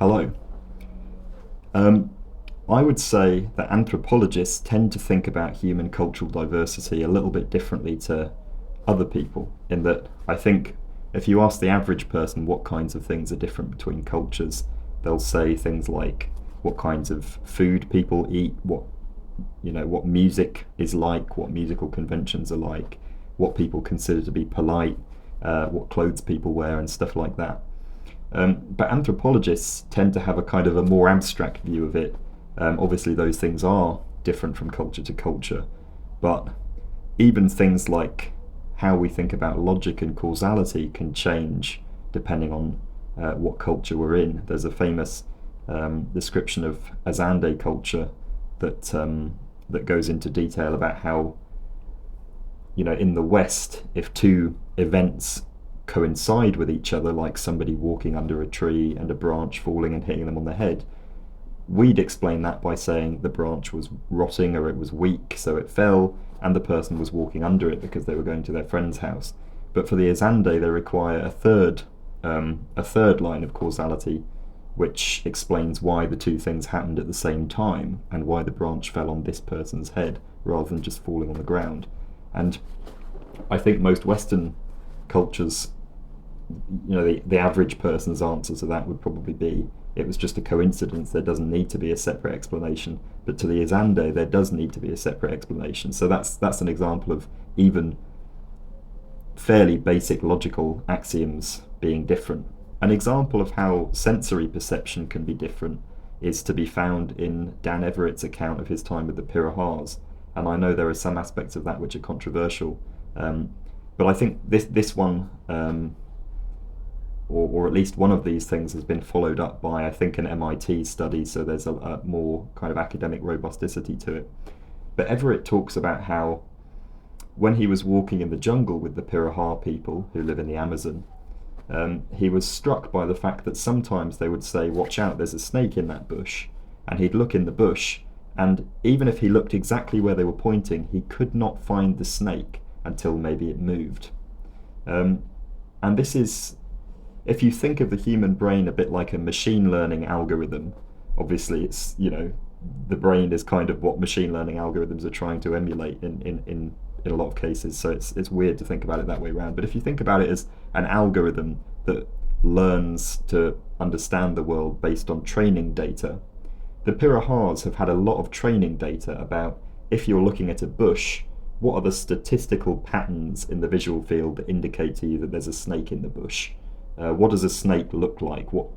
Hello. Um, I would say that anthropologists tend to think about human cultural diversity a little bit differently to other people, in that I think if you ask the average person what kinds of things are different between cultures, they'll say things like what kinds of food people eat, what music is like, what musical conventions are like, what people consider to be polite, what clothes people wear, and stuff like that. But anthropologists tend to have a kind of a more abstract view of it. Obviously, those things are different from culture to culture, but even things like how we think about logic and causality can change depending on what culture we're in. There's a famous description of Azande culture that goes into detail about how, in the West, if two events coincide with each other, like somebody walking under a tree and a branch falling and hitting them on the head, we'd explain that by saying the branch was rotting or it was weak, so it fell, and the person was walking under it because they were going to their friend's house. But for the Azande, they require a third line of causality, which explains why the two things happened at the same time and why the branch fell on this person's head rather than just falling on the ground. And I think most Western cultures, the average person's answer to that would probably be it was just a coincidence, there doesn't need to be a separate explanation. But to the Azande, there does need to be a separate explanation. So that's an example of even fairly basic logical axioms being different. An example of how sensory perception can be different is to be found in Dan Everett's account of his time with the Pirahars. And I know there are some aspects of that which are controversial, but I think this one, or at least one of these things, has been followed up by, I think, an MIT study, so there's a more kind of academic robusticity to it. But Everett talks about how when he was walking in the jungle with the Pirahar people who live in the Amazon, he was struck by the fact that sometimes they would say, "Watch out, there's a snake in that bush," and he'd look in the bush, and even if he looked exactly where they were pointing, he could not find the snake until maybe it moved. And this is, if you think of the human brain a bit like a machine learning algorithm, obviously it's, the brain is kind of what machine learning algorithms are trying to emulate in a lot of cases, so it's weird to think about it that way around. But if you think about it as an algorithm that learns to understand the world based on training data, the Pirahars have had a lot of training data about, if you're looking at a bush, what are the statistical patterns in the visual field that indicate to you that there's a snake in the bush? What does a snake look like? What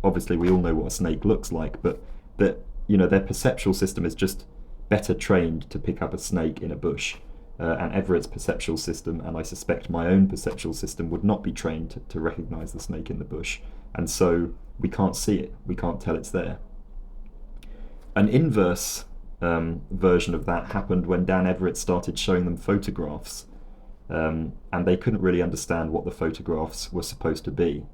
obviously we all know what a snake looks like, but that, their perceptual system is just better trained to pick up a snake in a bush. And Everett's perceptual system, and I suspect my own perceptual system, would not be trained to recognize the snake in the bush. And so we can't see it. We can't tell it's there. An inverse version of that happened when Dan Everett started showing them photographs, and they couldn't really understand what the photographs were supposed to be.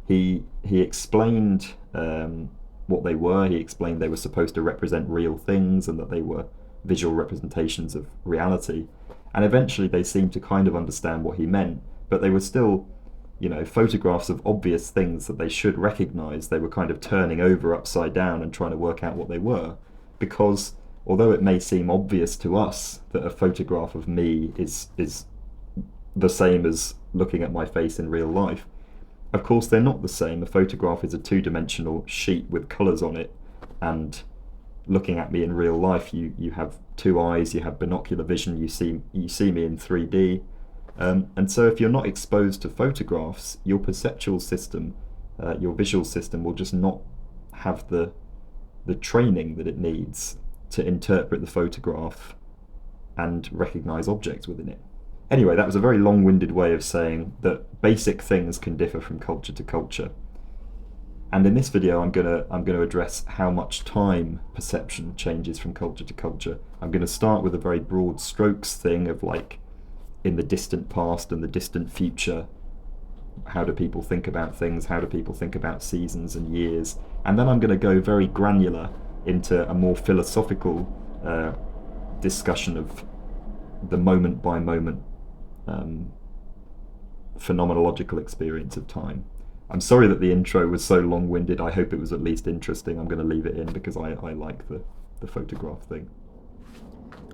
He explained what they were. He explained they were supposed to represent real things and that they were visual representations of reality. And eventually they seemed to kind of understand what he meant, but they were still, photographs of obvious things that they should recognize. They were kind of turning over upside down and trying to work out what they were, because although it may seem obvious to us that a photograph of me is the same as looking at my face in real life, of course they're not the same. A photograph is a two-dimensional sheet with colours on it, and looking at me in real life, you have two eyes, you have binocular vision, you see me in 3D. And so if you're not exposed to photographs, your perceptual system, your visual system will just not have the training that it needs to interpret the photograph and recognise objects within it. Anyway, that was a very long-winded way of saying that basic things can differ from culture to culture. And in this video, I'm gonna address how much time perception changes from culture to culture. I'm gonna start with a very broad strokes thing of, like, in the distant past and the distant future, how do people think about things? How do people think about seasons and years? And then I'm gonna go very granular into a more philosophical discussion of the moment by moment phenomenological experience of time. I'm sorry that the intro was so long-winded. I hope it was at least interesting. I'm going to leave it in because I like the photograph thing.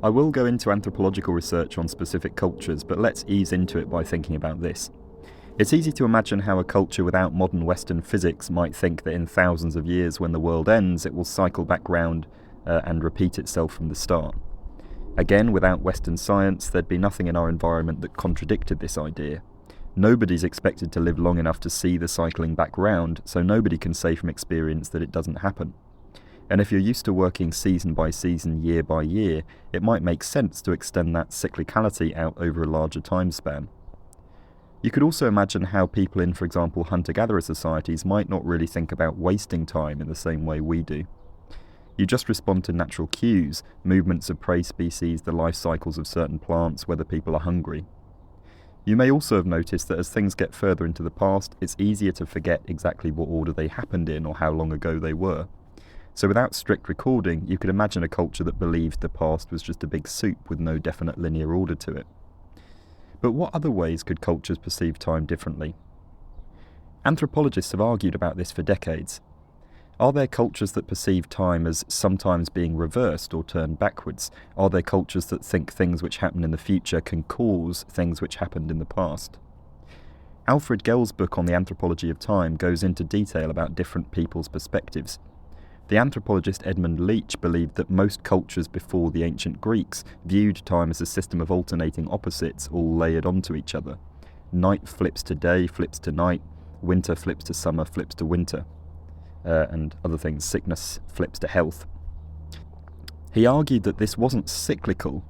I will go into anthropological research on specific cultures, but let's ease into it by thinking about this. It's easy to imagine how a culture without modern Western physics might think that in thousands of years, when the world ends, it will cycle back round and repeat itself from the start. Again, without Western science, there'd be nothing in our environment that contradicted this idea. Nobody's expected to live long enough to see the cycling back round, so nobody can say from experience that it doesn't happen. And if you're used to working season by season, year by year, it might make sense to extend that cyclicality out over a larger time span. You could also imagine how people in, for example, hunter-gatherer societies might not really think about wasting time in the same way we do. You just respond to natural cues, movements of prey species, the life cycles of certain plants, whether people are hungry. You may also have noticed that as things get further into the past, it's easier to forget exactly what order they happened in or how long ago they were. So without strict recording, you could imagine a culture that believed the past was just a big soup with no definite linear order to it. But what other ways could cultures perceive time differently? Anthropologists have argued about this for decades. Are there cultures that perceive time as sometimes being reversed or turned backwards? Are there cultures that think things which happen in the future can cause things which happened in the past? Alfred Gell's book on the Anthropology of Time goes into detail about different people's perspectives. The anthropologist Edmund Leach believed that most cultures before the ancient Greeks viewed time as a system of alternating opposites all layered onto each other. Night flips to day, flips to night, winter flips to summer, flips to winter. And other things, sickness flips to health. He argued that this wasn't cyclical,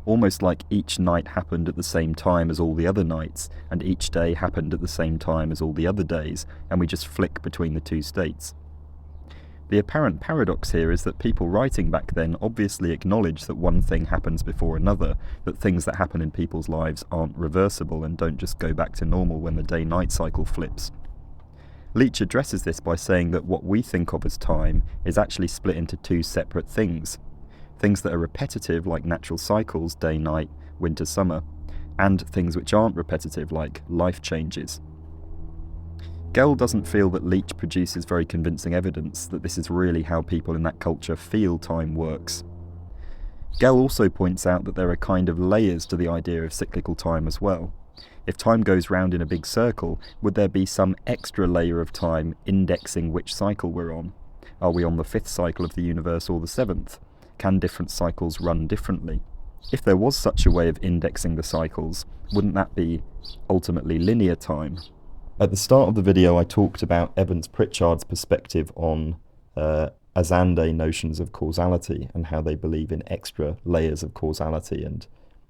almost like each night happened at the same time as all the other nights, and each day happened at the same time as all the other days, and we just flick between the two states. The apparent paradox here is that people writing back then obviously acknowledge that one thing happens before another, that things that happen in people's lives aren't reversible and don't just go back to normal when the day-night cycle flips. Leach addresses this by saying that what we think of as time is actually split into two separate things. Things that are repetitive, like natural cycles, day-night, winter-summer, and things which aren't repetitive, like life changes. Gell doesn't feel that Leach produces very convincing evidence that this is really how people in that culture feel time works. Gell also points out that there are kind of layers to the idea of cyclical time as well. If time goes round in a big circle, would there be some extra layer of time indexing which cycle we're on? Are we on the 5th cycle of the universe or the 7th? Can different cycles run differently? If there was such a way of indexing the cycles, wouldn't that be ultimately linear time? At the start of the video, I talked about Evans-Pritchard's perspective on Azande notions of causality and how they believe in extra layers of causality, and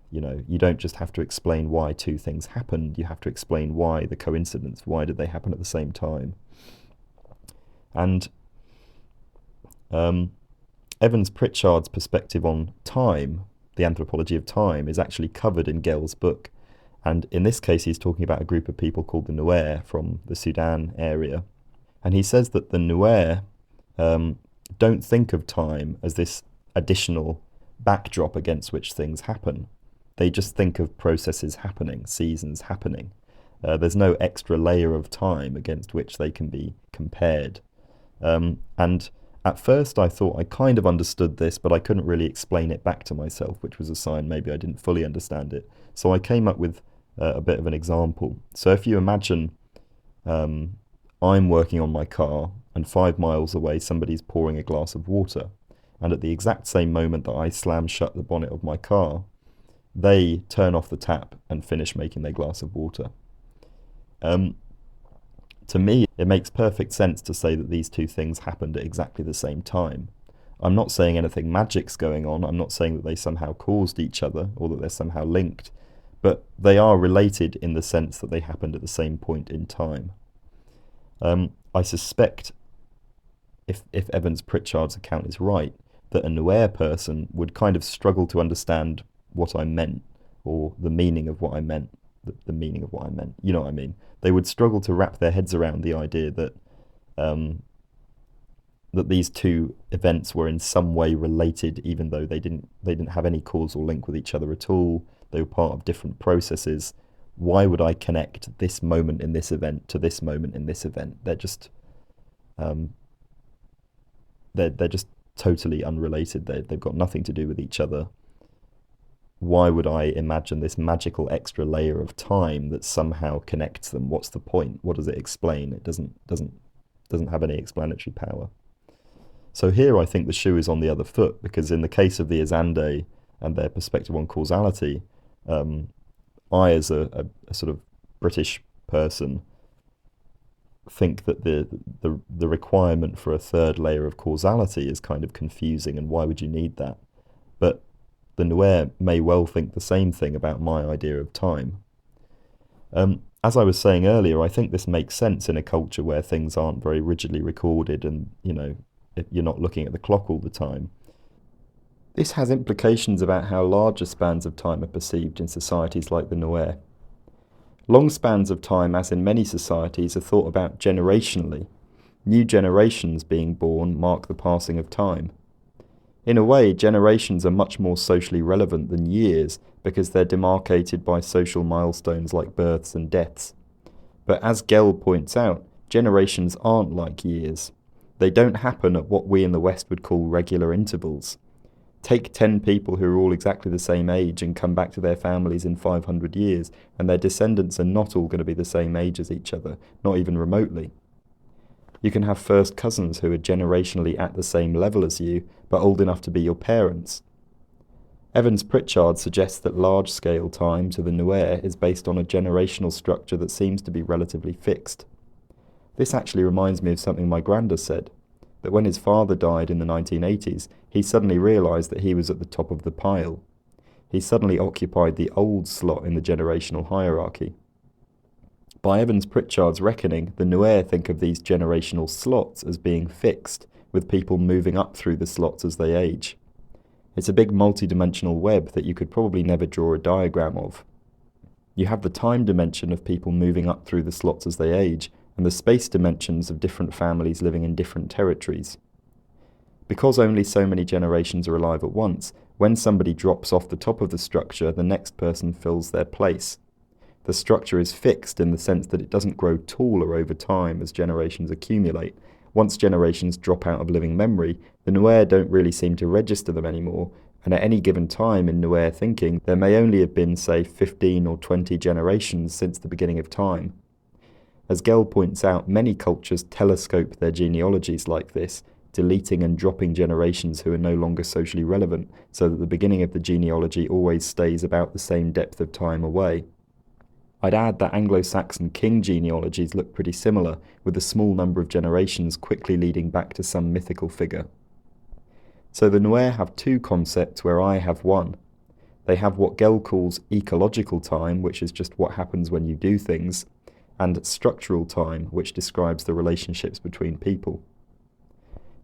you don't just have to explain why two things happened, you have to explain why the coincidence, why did they happen at the same time. And Evans-Pritchard's perspective on time, the Anthropology of Time, is actually covered in Gell's book. And in this case, he's talking about a group of people called the Nuer from the Sudan area. And he says that the Nuer don't think of time as this additional backdrop against which things happen. They just think of processes happening, seasons happening. There's no extra layer of time against which they can be compared. And at first I thought I kind of understood this, but I couldn't really explain it back to myself, which was a sign maybe I didn't fully understand it. So I came up with a bit of an example. So if you imagine I'm working on my car and 5 miles away somebody's pouring a glass of water, and at the exact same moment that I slam shut the bonnet of my car, they turn off the tap and finish making their glass of water. To me, it makes perfect sense to say that these two things happened at exactly the same time. I'm not saying anything magic's going on, I'm not saying that they somehow caused each other or that they're somehow linked, but they are related in the sense that they happened at the same point in time. I suspect, if Evans-Pritchard's account is right, that a Nuer person would kind of struggle to understand what I meant, or the meaning of what I meant, the meaning of what I meant, you know what I mean? They would struggle to wrap their heads around the idea that that these two events were in some way related, even though they didn't have any causal link with each other at all. They were part of different processes. why would I connect this moment in this event to this moment in this event? They're just um, they're just totally unrelated. They've got nothing to do with each other. Why would I imagine this magical extra layer of time that somehow connects them? What's the point? What does it explain? It doesn't have any explanatory power. So here I think the shoe is on the other foot, because in the case of the Azande and their perspective on causality, I, as a sort of British person, think that the requirement for a third layer of causality is kind of confusing, and why would you need that? But the Nuer may well think the same thing about my idea of time. As I was saying earlier, I think this makes sense in a culture where things aren't very rigidly recorded, and if you're not looking at the clock all the time. This has implications about how larger spans of time are perceived in societies like the Nuer. Long spans of time, as in many societies, are thought about generationally. New generations being born mark the passing of time. In a way, generations are much more socially relevant than years, because they're demarcated by social milestones like births and deaths. But as Gell points out, generations aren't like years. They don't happen at what we in the West would call regular intervals. Take 10 people who are all exactly the same age and come back to their families in 500 years, and their descendants are not all going to be the same age as each other, not even remotely. You can have first cousins who are generationally at the same level as you, but old enough to be your parents. Evans-Pritchard suggests that large-scale time to the Nuer is based on a generational structure that seems to be relatively fixed. This actually reminds me of something my granda said, that when his father died in the 1980s, he suddenly realised that he was at the top of the pile. He suddenly occupied the old slot in the generational hierarchy. By Evans-Pritchard's reckoning, the Nuer think of these generational slots as being fixed, with people moving up through the slots as they age. It's a big multi-dimensional web that you could probably never draw a diagram of. You have the time dimension of people moving up through the slots as they age, and the space dimensions of different families living in different territories. Because only so many generations are alive at once, when somebody drops off the top of the structure, the next person fills their place. The structure is fixed in the sense that it doesn't grow taller over time as generations accumulate. Once generations drop out of living memory, the Nuer don't really seem to register them anymore, and at any given time in Nuer thinking, there may only have been, say, 15 or 20 generations since the beginning of time. As Gell points out, many cultures telescope their genealogies like this, deleting and dropping generations who are no longer socially relevant, so that the beginning of the genealogy always stays about the same depth of time away. I'd add that Anglo-Saxon king genealogies look pretty similar, with a small number of generations quickly leading back to some mythical figure. So the Nuer have two concepts where I have one. They have what Gell calls ecological time, which is just what happens when you do things, and structural time, which describes the relationships between people.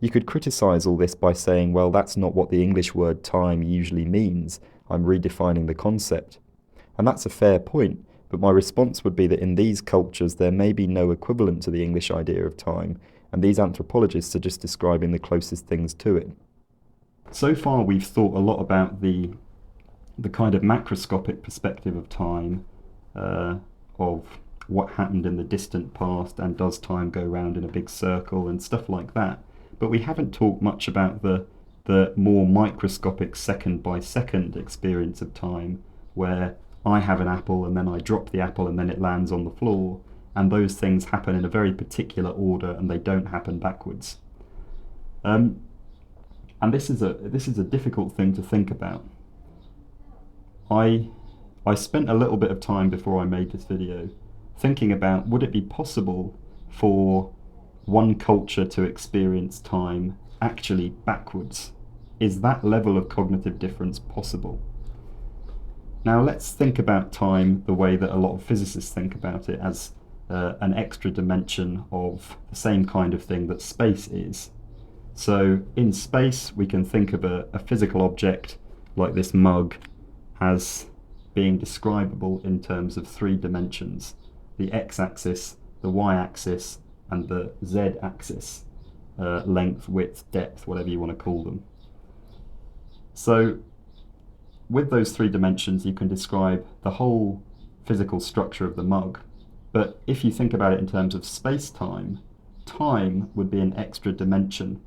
You could criticise all this by saying, well, that's not what the English word time usually means. I'm redefining the concept. And that's a fair point, but my response would be that in these cultures there may be no equivalent to the English idea of time, and these anthropologists are just describing the closest things to it. So far we've thought a lot about the kind of macroscopic perspective of time, of what happened in the distant past, and does time go round in a big circle and stuff like that. But we haven't talked much about the more microscopic second-by-second experience of time, where I have an apple and then I drop the apple and then it lands on the floor, and those things happen in a very particular order and they don't happen backwards. And this is a difficult thing to think about. I spent a little bit of time before I made this video thinking about, would it be possible for one culture to experience time actually backwards? Is that level of cognitive difference possible? Now let's think about time the way that a lot of physicists think about it, as an extra dimension of the same kind of thing that space is. So in space we can think of a physical object like this mug as being describable in terms of three dimensions: the x-axis, the y-axis, and the z-axis, length, width, depth, whatever you want to call them. So with those three dimensions you can describe the whole physical structure of the mug. But if you think about it in terms of space-time, time would be an extra dimension.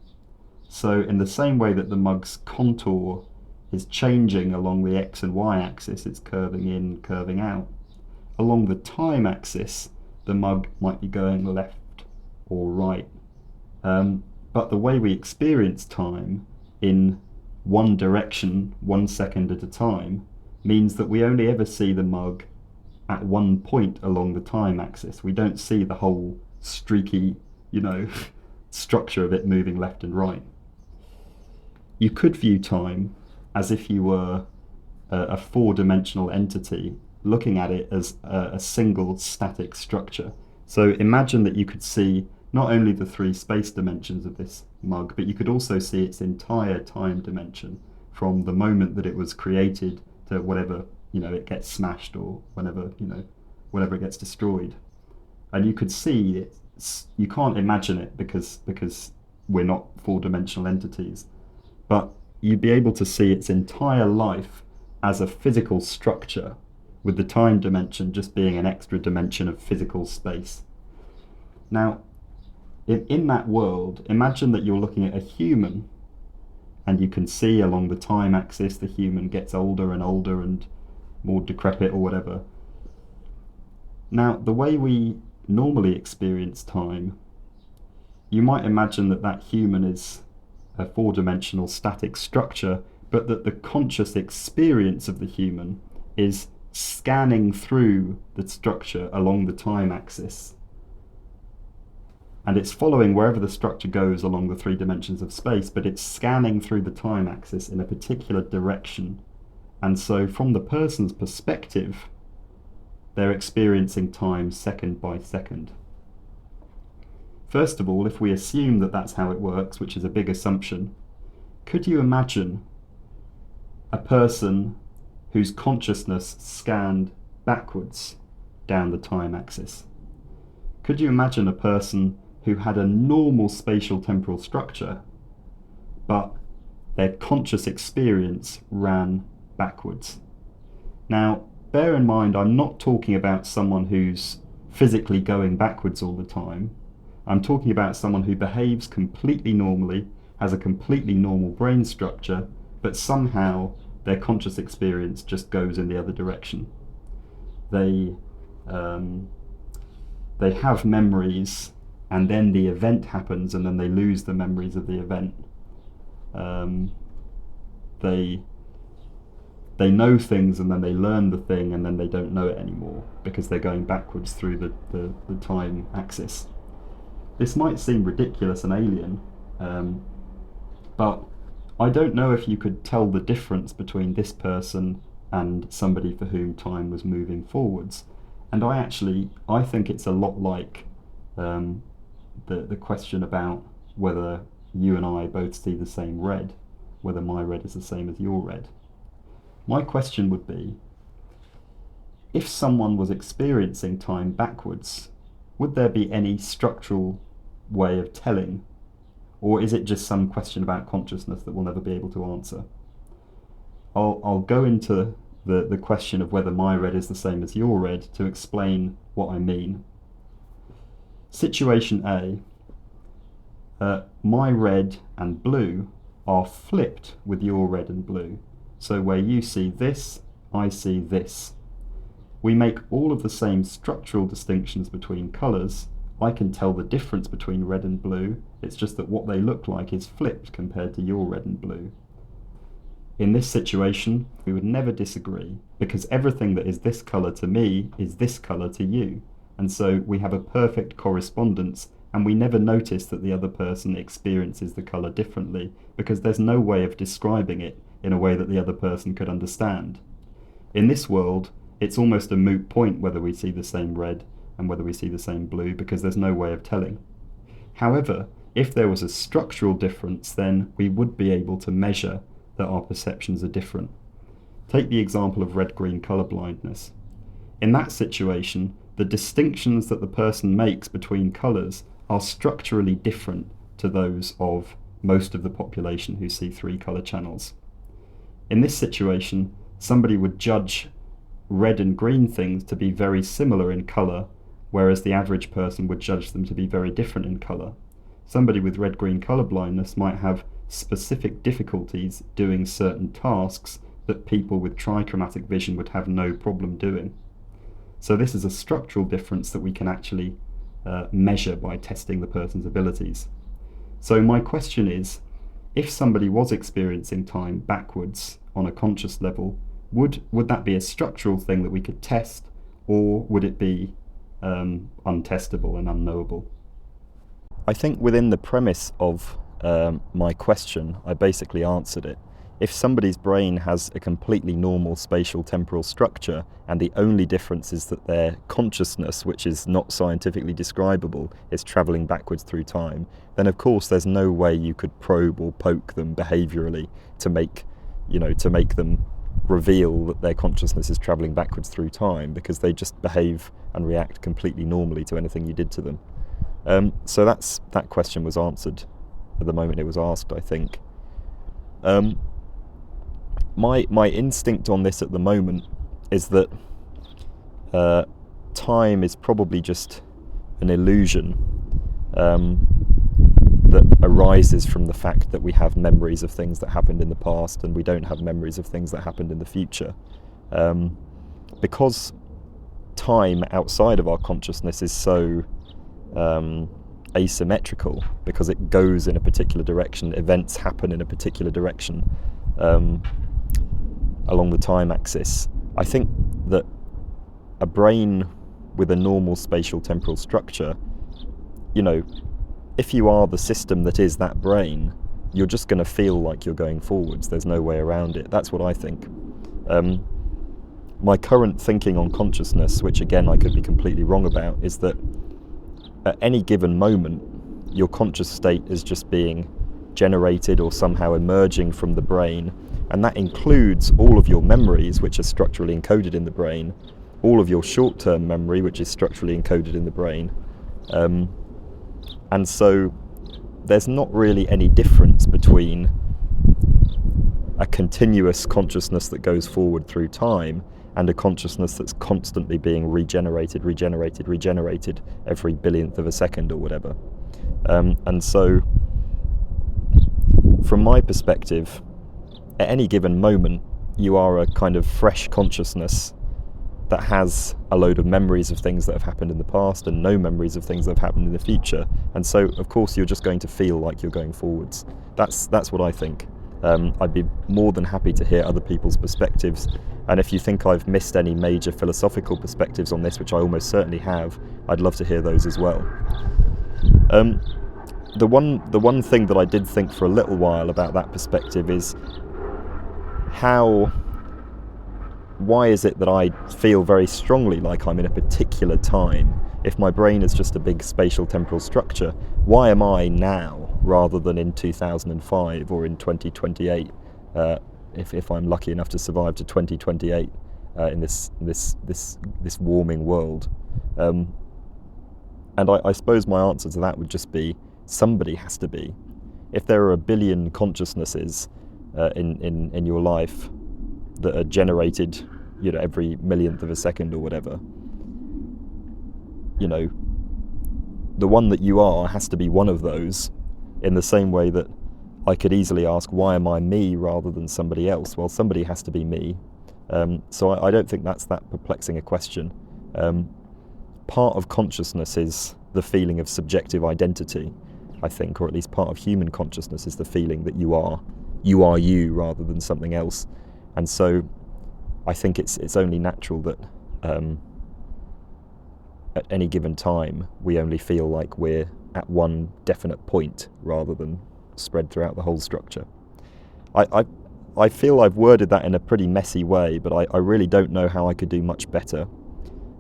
So in the same way that the mug's contour is changing along the x and y axis, it's curving in, curving out. Along the time axis, the mug might be going left or right. But the way we experience time in one direction, 1 second at a time, means that we only ever see the mug at one point along the time axis. We don't see the whole streaky, structure of it moving left and right. You could view time as if you were a four-dimensional entity looking at it as a single static structure. So imagine that you could see not only the three space dimensions of this mug, but you could also see its entire time dimension from the moment that it was created to whatever, it gets smashed or whenever it gets destroyed. And you could see it. You can't imagine it because we're not four-dimensional entities, but you'd be able to see its entire life as a physical structure, with the time dimension just being an extra dimension of physical space. Now, in that world, imagine that you're looking at a human, and you can see along the time axis the human gets older and older and more decrepit or whatever. Now, the way we normally experience time, you might imagine that human is a four-dimensional static structure, but that the conscious experience of the human is scanning through the structure along the time axis. And it's following wherever the structure goes along the three dimensions of space, but it's scanning through the time axis in a particular direction. And so from the person's perspective, they're experiencing time second by second. First of all, if we assume that that's how it works, which is a big assumption, could you imagine a person whose consciousness scanned backwards down the time axis? Could you imagine a person who had a normal spatial temporal structure, but their conscious experience ran backwards? Now, bear in mind, I'm not talking about someone who's physically going backwards all the time. I'm talking about someone who behaves completely normally, has a completely normal brain structure, but somehow their conscious experience just goes in the other direction. They have memories, and then the event happens, and then they lose the memories of the event. They know things, and then they learn the thing, and then they don't know it anymore because they're going backwards through the time axis. This might seem ridiculous and alien, but I don't know if you could tell the difference between this person and somebody for whom time was moving forwards. And I think it's a lot like the question about whether you and I both see the same red, whether my red is the same as your red. My question would be, if someone was experiencing time backwards, would there be any structural way of telling? Or is it just some question about consciousness that we'll never be able to answer? I'll go into the question of whether my red is the same as your red to explain what I mean. Situation A, my red and blue are flipped with your red and blue. So where you see this, I see this. We make all of the same structural distinctions between colours. I can tell the difference between red and blue. It's just that what they look like is flipped compared to your red and blue. In this situation, we would never disagree, because everything that is this colour to me is this colour to you. And so we have a perfect correspondence, and we never notice that the other person experiences the colour differently, because there's no way of describing it in a way that the other person could understand. In this world, it's almost a moot point whether we see the same red and whether we see the same blue, because there's no way of telling. However, if there was a structural difference, then we would be able to measure that our perceptions are different. Take the example of red-green colour blindness. In that situation, the distinctions that the person makes between colours are structurally different to those of most of the population who see three colour channels. In this situation, somebody would judge red and green things to be very similar in colour, whereas the average person would judge them to be very different in colour. Somebody with red-green colour blindness might have specific difficulties doing certain tasks that people with trichromatic vision would have no problem doing. So this is a structural difference that we can actually measure by testing the person's abilities. So my question is, if somebody was experiencing time backwards on a conscious level, would that be a structural thing that we could test, or would it be untestable and unknowable? I think within the premise of my question, I basically answered it. If somebody's brain has a completely normal spatial temporal structure and the only difference is that their consciousness, which is not scientifically describable, is travelling backwards through time, then of course there's no way you could probe or poke them behaviourally to make them reveal that their consciousness is travelling backwards through time, because they just behave and react completely normally to anything you did to them. So that question was answered at the moment it was asked, I think. My instinct on this at the moment is that time is probably just an illusion that arises from the fact that we have memories of things that happened in the past and we don't have memories of things that happened in the future. Because time outside of our consciousness is so asymmetrical, because it goes in a particular direction, events happen in a particular direction along the time axis. I think that a brain with a normal spatial temporal structure, if you are the system that is that brain, you're just going to feel like you're going forwards. There's no way around it. That's what I think. My current thinking on consciousness, which again I could be completely wrong about, is that at any given moment your conscious state is just being generated or somehow emerging from the brain, and that includes all of your memories, which are structurally encoded in the brain, all of your short-term memory, which is structurally encoded in the brain. And so there's not really any difference between a continuous consciousness that goes forward through time and a consciousness that's constantly being regenerated every billionth of a second or whatever. And so from my perspective, at any given moment, you are a kind of fresh consciousness that has a load of memories of things that have happened in the past and no memories of things that have happened in the future. And so, of course, you're just going to feel like you're going forwards. That's what I think. I'd be more than happy to hear other people's perspectives. And if you think I've missed any major philosophical perspectives on this, which I almost certainly have, I'd love to hear those as well. The one thing that I did think for a little while about that perspective is why is it that I feel very strongly like I'm in a particular time? If my brain is just a big spatial temporal structure, why am I now rather than in 2005 or in 2028, if I'm lucky enough to survive to 2028 in this warming world? And I suppose my answer to that would just be, somebody has to be. If there are a billion consciousnesses in your life that are generated, every millionth of a second or whatever, the one that you are has to be one of those, in the same way that I could easily ask, why am I me rather than somebody else? Well, somebody has to be me. So I don't think that's that perplexing a question. Part of consciousness is the feeling of subjective identity, I think, or at least part of human consciousness is the feeling that you are you rather than something else. And so I think it's only natural that at any given time we only feel like we're at one definite point rather than spread throughout the whole structure. I feel I've worded that in a pretty messy way, but I really don't know how I could do much better.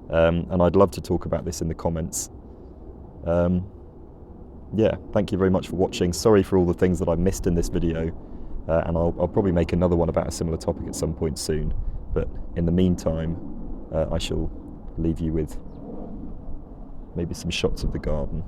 And I'd love to talk about this in the comments. Yeah, thank you very much for watching. Sorry for all the things that I missed in this video, and I'll probably make another one about a similar topic at some point soon. But in the meantime, I shall leave you with maybe some shots of the garden.